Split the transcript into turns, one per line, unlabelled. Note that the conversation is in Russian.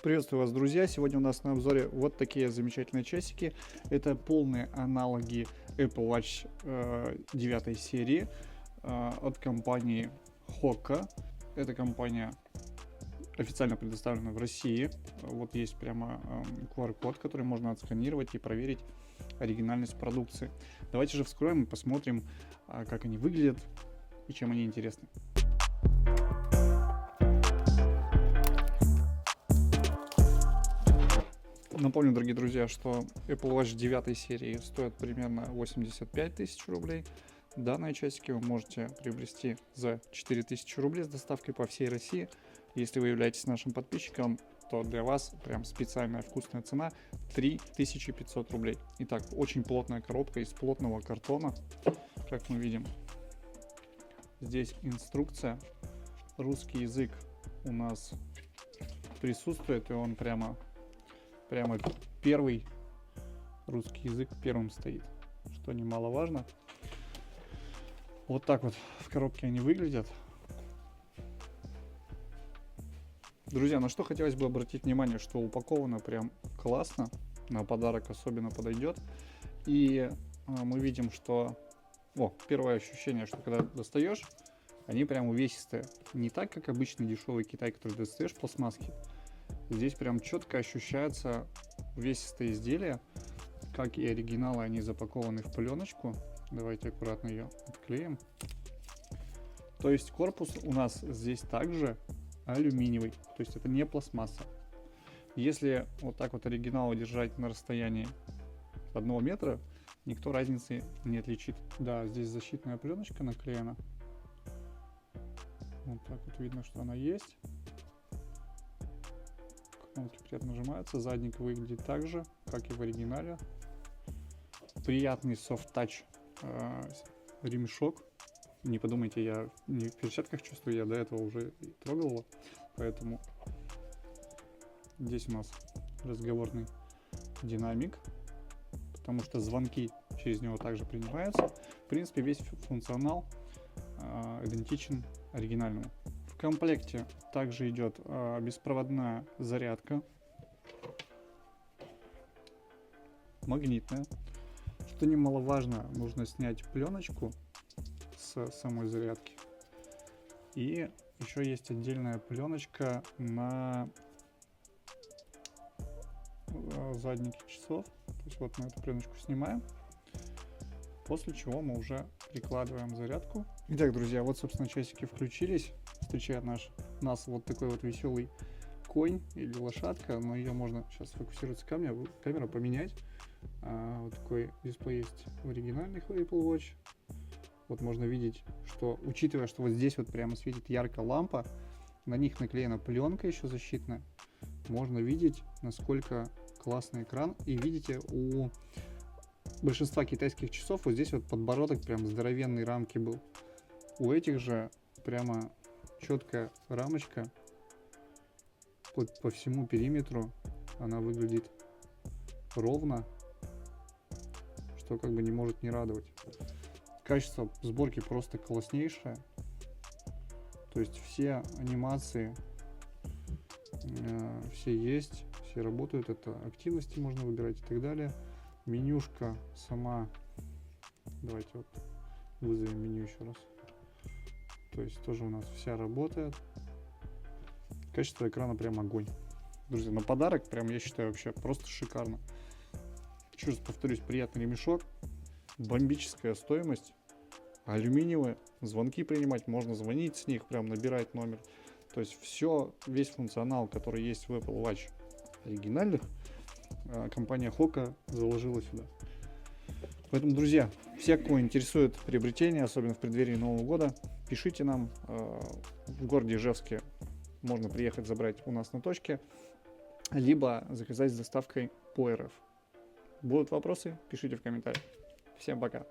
Приветствую вас, друзья! Сегодня у нас на обзоре вот такие замечательные часики. Это полные аналоги Apple Watch 9 серии от компании Hoka. Эта компания официально предоставлена в России. Вот есть прямо QR-код, который можно отсканировать и проверить оригинальность продукции. Давайте же вскроем и посмотрим, как они выглядят и чем они интересны. Напомню, дорогие друзья, что Apple Watch 9 серии стоит примерно 85 тысяч рублей. Данные часики вы можете приобрести за 4000 рублей с доставкой по всей России. Если вы являетесь нашим подписчиком, то для вас прям специальная вкусная цена 3500 рублей. Итак, очень плотная коробка из плотного картона, как мы видим. Здесь инструкция, русский язык у нас присутствует, и он прямо первый, русский язык первым стоит, что немаловажно. Вот так вот в коробке они выглядят. Друзья, на что хотелось бы обратить внимание, что упаковано прям классно, на подарок особенно подойдет. И мы видим, что первое ощущение, что когда достаешь, они прям увесистые. Не так, как обычный дешевый Китай, который достаешь пластмасски. Здесь прям четко ощущается увесистое изделие, как и оригиналы, они запакованы в пленочку. Давайте аккуратно ее отклеим. То есть корпус у нас здесь также алюминиевый, то есть это не пластмасса. Если вот так вот оригинал держать на расстоянии 1 метра, никто разницы не отличит. Да, здесь защитная пленочка наклеена. Вот так вот видно, что она есть. Кнопки приятно нажимаются. Задник выглядит так же, как и в оригинале. Приятный софт-тач ремешок. Не подумайте, я не в перчатках чувствую, я до этого уже трогал его. Поэтому здесь у нас разговорный динамик, потому что звонки через него также принимаются. В принципе, весь функционал идентичен оригинальному. В комплекте также идет беспроводная зарядка, магнитная. Что немаловажно, нужно снять пленочку с самой зарядки. И еще есть отдельная пленочка на заднике часов. То есть вот мы эту пленочку снимаем, после чего мы уже прикладываем зарядку. Итак, друзья, вот, собственно, часики включились. Встречает нас вот такой вот веселый конь или лошадка, но ее можно сейчас фокусироваться камера поменять. Вот такой дисплей есть в оригинальных Apple Watch. Вот можно видеть, что, учитывая, что вот здесь вот прямо светит ярко лампа, на них наклеена пленка еще защитная, можно видеть, насколько классный экран. И видите, у большинства китайских часов вот здесь вот подбородок прям здоровенной рамки был. У этих же прямо четкая рамочка по всему периметру, она выглядит ровно, что как бы не может не радовать. Качество сборки просто класснейшее, то есть все анимации все есть, все работают, это активности можно выбирать и так далее. Менюшка сама, давайте вот вызовем меню еще раз. То есть тоже у нас вся работает. Качество экрана прям огонь. Друзья, на подарок прям, я считаю, вообще просто шикарно. Еще раз повторюсь, приятный ремешок, бомбическая стоимость, алюминиевые, звонки принимать, можно звонить с них, прям набирать номер. То есть все, весь функционал, который есть в Apple Watch оригинальных, компания Hoka заложила сюда. Поэтому, друзья, все, кого интересует приобретение, особенно в преддверии Нового года, пишите нам. В городе Ижевске можно приехать забрать у нас на точке, либо заказать с доставкой по РФ. Будут вопросы? Пишите в комментариях. Всем пока!